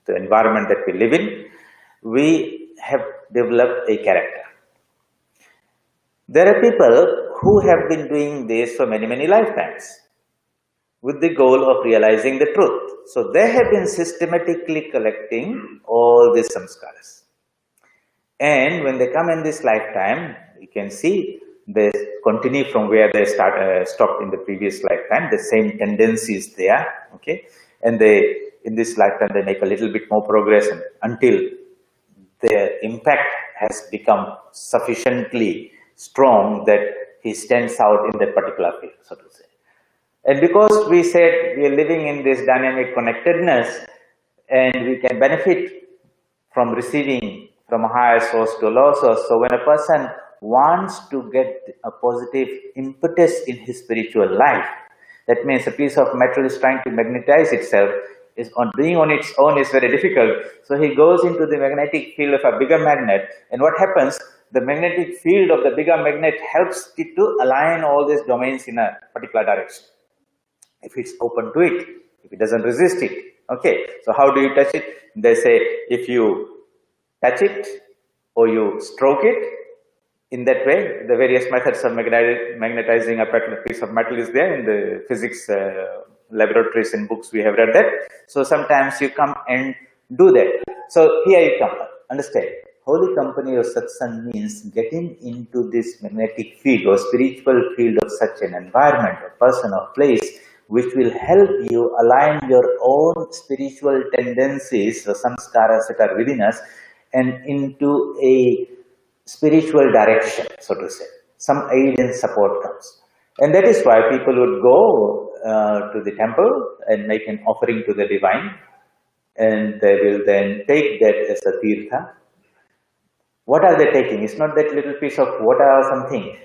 the environment that we live in, we have developed a character. There are people who have been doing this for many, many lifetimes with the goal of realizing the truth. So they have been systematically collecting all these samskaras. And when they come in this lifetime, you can see they continue from where they stopped in the previous lifetime. The same tendency is there, okay? And in this lifetime, they make a little bit more progress until their impact has become sufficiently strong that he stands out in that particular field, so to say. And because we said we are living in this dynamic connectedness and we can benefit from receiving from a higher source to a lower source. So when a person wants to get a positive impetus in his spiritual life, that means a piece of metal is trying to magnetize itself, doing on its own is very difficult. So he goes into the magnetic field of a bigger magnet, and what happens? The magnetic field of the bigger magnet helps it to align all these domains in a particular direction. If it's open to it, if it doesn't resist it. Okay, so how do you touch it? They say if you touch it or you stroke it, in that way, the various methods of magnetizing a piece of metal is there in the physics laboratories and books. We have read that. So sometimes you come and do that. So here you come. Understand? Holy company or satsang means getting into this magnetic field or spiritual field of such an environment, or person or place, which will help you align your own spiritual tendencies or samskaras that are within us and into a spiritual direction, so to say. Some aid and support comes. And that is why people would go to the temple and make an offering to the divine, and they will then take that as a tirtha. What are they taking? It's not that little piece of water or something,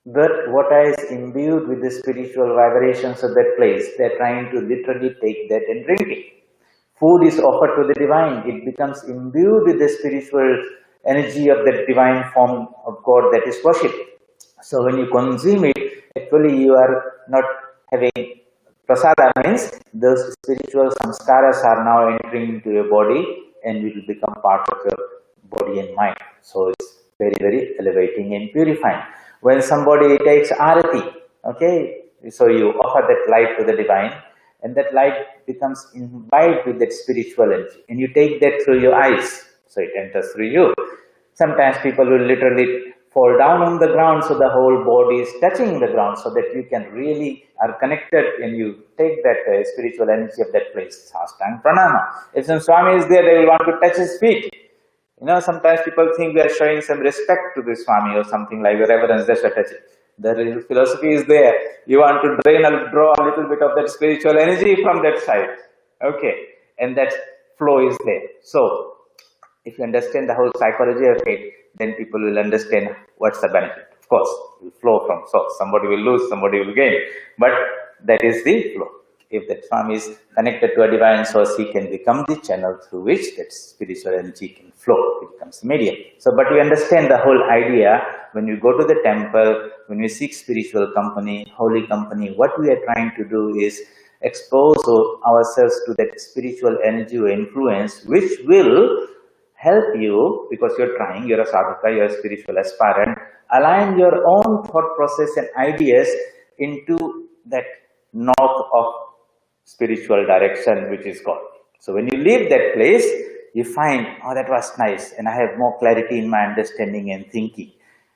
but water is imbued with the spiritual vibrations of that place. They're trying to literally take that and drink it. Food is offered to the divine. It becomes imbued with the spiritual energy of the divine form of God that is worshipped. So when you consume it, actually you are not having prasada, means those spiritual samskaras are now entering into your body and will become part of your body and mind. So it's very, very elevating and purifying. When somebody takes arati, okay, so you offer that light to the divine, and that light becomes imbibed with that spiritual energy, and you take that through your eyes, so it enters through you. Sometimes people will literally fall down on the ground, so the whole body is touching the ground, so that you can really are connected, and you take that spiritual energy of that place. Sastang pranama. If some Swami is there, they will want to touch his feet. You know, sometimes people think we are showing some respect to the Swami or something like the reverence, that's what touch it. The real philosophy is there. You want to draw a little bit of that spiritual energy from that side. Okay. And that flow is there. So, if you understand the whole psychology of it, then people will understand what's the benefit. Of course, it will flow from source. Somebody will lose, somebody will gain. But that is the flow. If that Swami is connected to a divine source, he can become the channel through which that spiritual energy can flow. It becomes the medium. So, but we understand the whole idea when we go to the temple, when we seek spiritual company, holy company, what we are trying to do is expose ourselves to that spiritual energy or influence, which will help you, because you're trying, you're a sadhaka, you're a spiritual aspirant, align your own thought process and ideas into that north of spiritual direction, which is God. So when you leave that place, you find, oh, that was nice, and I have more clarity in my understanding and thinking.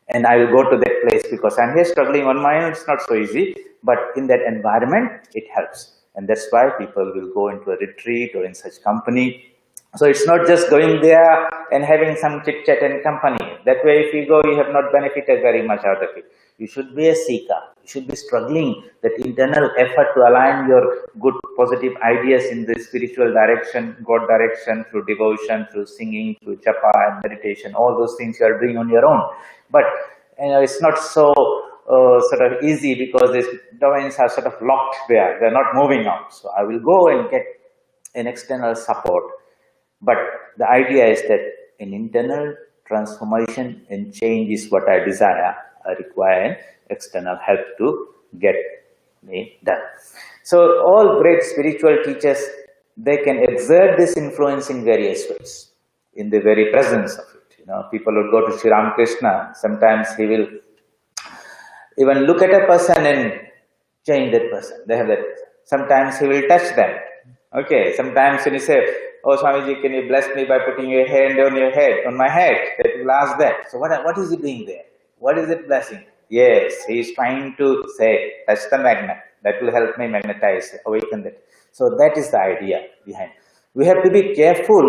And I will go to that place because I'm here struggling on my own, it's not so easy, but in that environment, it helps. And that's why people will go into a retreat or in such company. So it's not just going there and having some chit chat and company. That way, if you go, you have not benefited very much out of it. You should be a seeker. You should be struggling that internal effort to align your good, positive ideas in the spiritual direction, God direction, through devotion, through singing, through japa and meditation. All those things you are doing on your own. But it's not so sort of easy because these domains are sort of locked there. They're not moving out. So I will go and get an external support. But the idea is that an internal transformation and change is what I desire. I require external help to get me done. So all great spiritual teachers, they can exert this influence in various ways, in the very presence of it. You know, people will go to Sri Ramakrishna. Sometimes he will even look at a person and change that person. They have that. Sometimes he will touch them. Okay. Sometimes when you say, "Oh, Swamiji, can you bless me by putting your hand on your head, on my head?" That will ask that. So what is he doing there? What is it blessing? Yes, he is trying to say, touch the magnet. That will help me magnetize, awaken that. So that is the idea behind. We have to be careful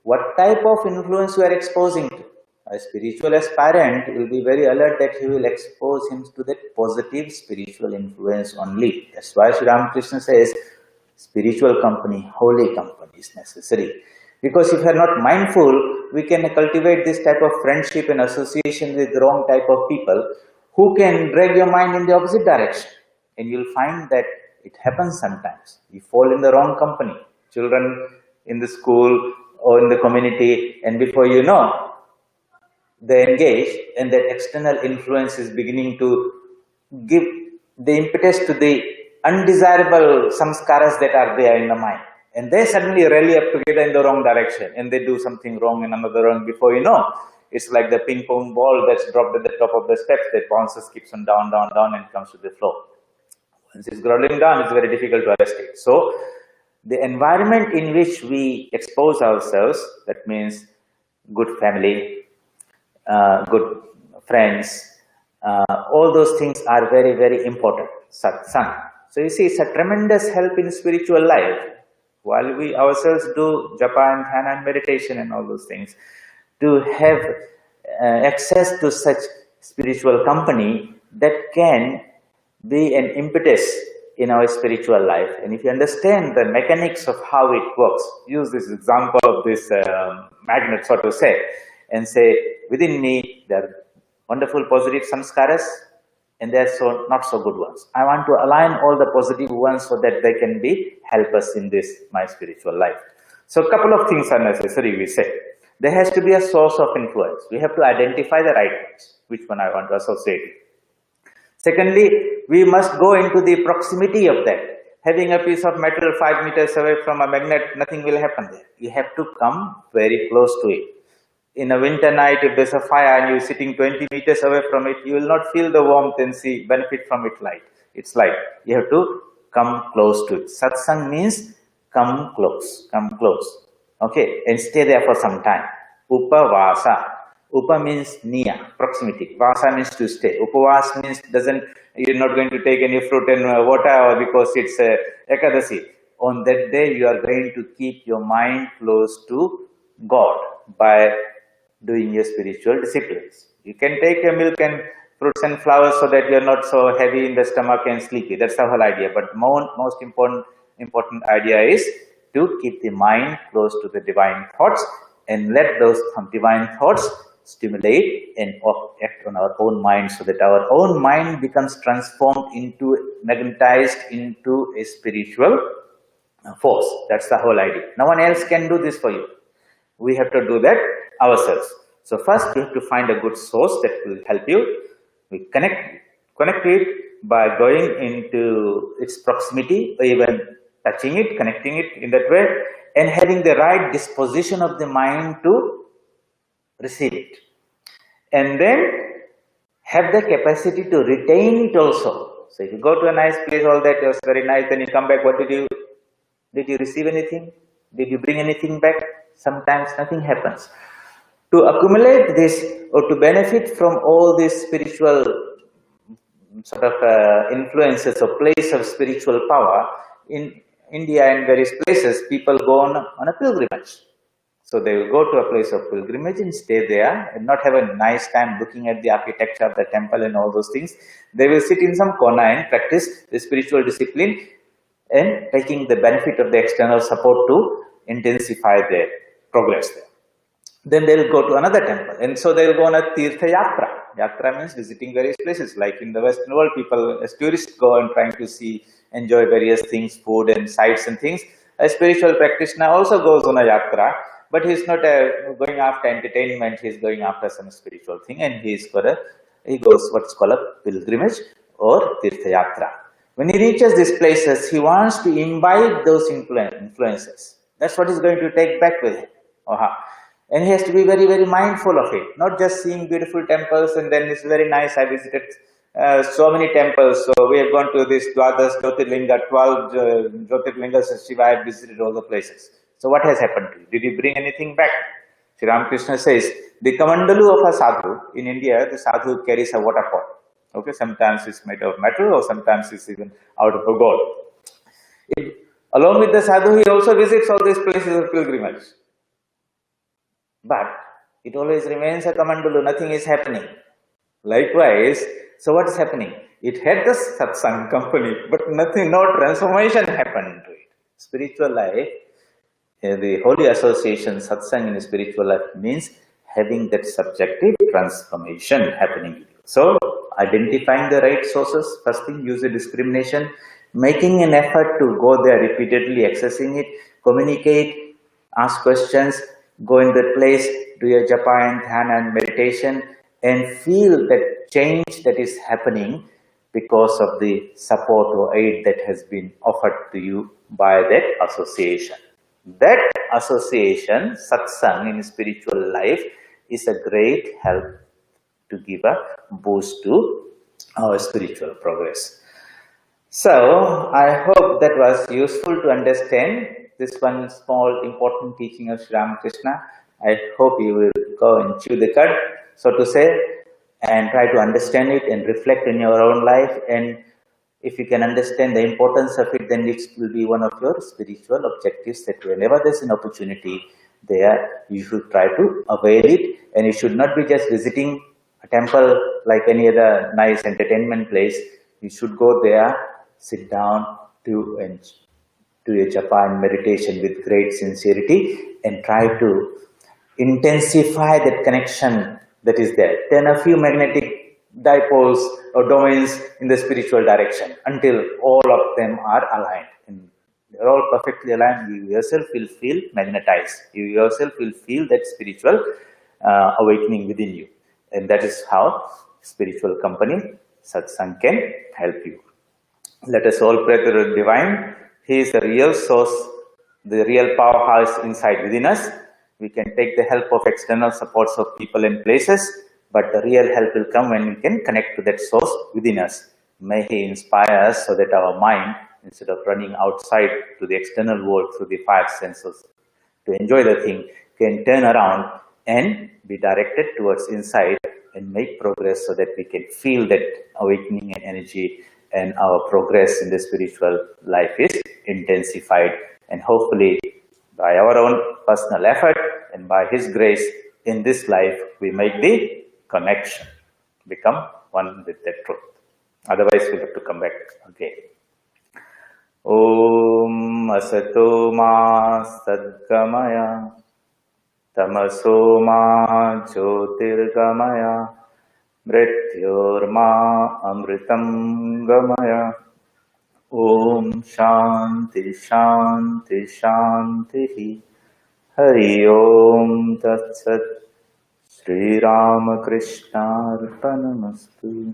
what type of influence we are exposing to. A spiritual aspirant will be very alert that he will expose him to that positive spiritual influence only. That's why Sri Ramakrishna says, spiritual company, holy company is necessary. Because if we are not mindful, we can cultivate this type of friendship and association with the wrong type of people who can drag your mind in the opposite direction. And you'll find that it happens sometimes. You fall in the wrong company. Children in the school or in the community, and before you know, they engage, and that external influence is beginning to give the impetus to the undesirable samskaras that are there in the mind. And they suddenly rally up together in the wrong direction, and they do something wrong and another wrong. Before you know, it's like the ping pong ball that's dropped at the top of the steps that bounces, keeps on down, down, down, and comes to the floor. Once it's rolling down, it's very difficult to arrest it. So, the environment in which we expose ourselves, that means good family, good friends, all those things are very, very important. Satsang. So you see, it's a tremendous help in spiritual life. While we ourselves do japa and dhyana and meditation and all those things, to have access to such spiritual company that can be an impetus in our spiritual life. And if you understand the mechanics of how it works, use this example of this magnet, so to say, and say, within me, there are wonderful positive samskaras, and there are so not so good ones. I want to align all the positive ones so that they can help us in this, my spiritual life. So a couple of things are necessary, we say. There has to be a source of influence. We have to identify the right ones, which one I want to associate with. Secondly, we must go into the proximity of that. Having a piece of metal 5 meters away from a magnet, nothing will happen there. You have to come very close to it. In a winter night, if there's a fire and you're sitting 20 meters away from it, you will not feel the warmth and see benefit from its light. It's light. You have to come close to it. Satsang means come close, come close. Okay, and stay there for some time. Upavasa. Upa means near, proximity. Vasa means to stay. Upavas means you're not going to take any fruit and water because it's Ekadasi. On that day, you are going to keep your mind close to God by doing your spiritual disciplines. You can take your milk and fruits and flowers so that you're not so heavy in the stomach and sleepy. That's the whole idea. But most important idea is to keep the mind close to the divine thoughts and let those divine thoughts stimulate and act on our own mind so that our own mind becomes transformed into, magnetized into a spiritual force. That's the whole idea. No one else can do this for you. We have to do that ourselves. So first we have to find a good source that will help you. We connect it by going into its proximity or even touching it, connecting it in that way, and having the right disposition of the mind to receive it. And then have the capacity to retain it also. So if you go to a nice place, all that was very nice, then you come back, what did you receive anything? Did you bring anything back? Sometimes nothing happens. To accumulate this or to benefit from all these spiritual sort of influences or place of spiritual power, in India and various places, people go on a pilgrimage. So they will go to a place of pilgrimage and stay there and not have a nice time looking at the architecture of the temple and all those things. They will sit in some corner and practice the spiritual discipline and taking the benefit of the external support to intensify their progress there. Then they will go to another temple, and so they will go on a Tirtha Yatra. Yatra means visiting various places. Like in the Western world, people as tourists go and trying to enjoy various things, food and sights and things. A spiritual practitioner also goes on a yatra, but he's not going after entertainment. He's going after some spiritual thing, and he goes what's called a pilgrimage or Tirtha Yatra. When he reaches these places, he wants to imbibe those influences. That's what he's going to take back with him. And he has to be very, very mindful of it. Not just seeing beautiful temples and then it's very nice. I visited so many temples. So we have gone to this Dwadas Jyotirlinga, 12 Jyotirlingas of Shiva. I have visited all the places. So what has happened to you? Did you bring anything back? Sri Ramakrishna says, the kamandalu of a sadhu, in India, the sadhu carries a water pot. Okay, sometimes it's made of metal or sometimes it's even out of a gold. Along with the sadhu, he also visits all these places of pilgrimage. But it always remains a kamandalu, nothing is happening. Likewise, so what is happening? It had the satsang company, but nothing, no transformation happened to it. Spiritual life, the holy association, satsang in spiritual life means having that subjective transformation happening. So, identifying the right sources, first thing, use a discrimination, making an effort to go there repeatedly, accessing it, communicate, ask questions, go in that place, do your japa and dhyana and meditation, and feel that change that is happening because of the support or aid that has been offered to you by that association. That association, satsang in spiritual life, is a great help to give a boost to our spiritual progress. So, I hope that was useful to understand this one small important teaching of Sri Ramakrishna. I hope you will go and chew the cud, so to say, and try to understand it and reflect in your own life. And if you can understand the importance of it, then it will be one of your spiritual objectives, that whenever there's an opportunity there, you should try to avail it. And you should not be just visiting a temple like any other nice entertainment place. You should go there, sit down, do your japa and meditation with great sincerity and try to intensify that connection that is there. Turn a few magnetic dipoles or domains in the spiritual direction until all of them are aligned. And they're all perfectly aligned. You yourself will feel magnetized. You yourself will feel that spiritual awakening within you. And that is how spiritual company, satsang, can help you. Let us all pray to the divine. He is the real source, the real powerhouse inside within us. We can take the help of external supports of people and places, but the real help will come when we can connect to that source within us. May He inspire us so that our mind, instead of running outside to the external world through the five senses to enjoy the thing, can turn around and be directed towards inside and make progress so that we can feel that awakening and energy, and our progress in the spiritual life is intensified. And hopefully by our own personal effort and by His grace in this life, we make the connection, become one with the truth. Otherwise, we have to come back again. Om Asato Ma Sadgamaya Tamaso Ma Jyotirgamaya Mrityorma Amritam Gamaya. Om Shanti Shanti Shanti. Hari Om Tat Sat. Sri Ramakrishna Arpanamastu.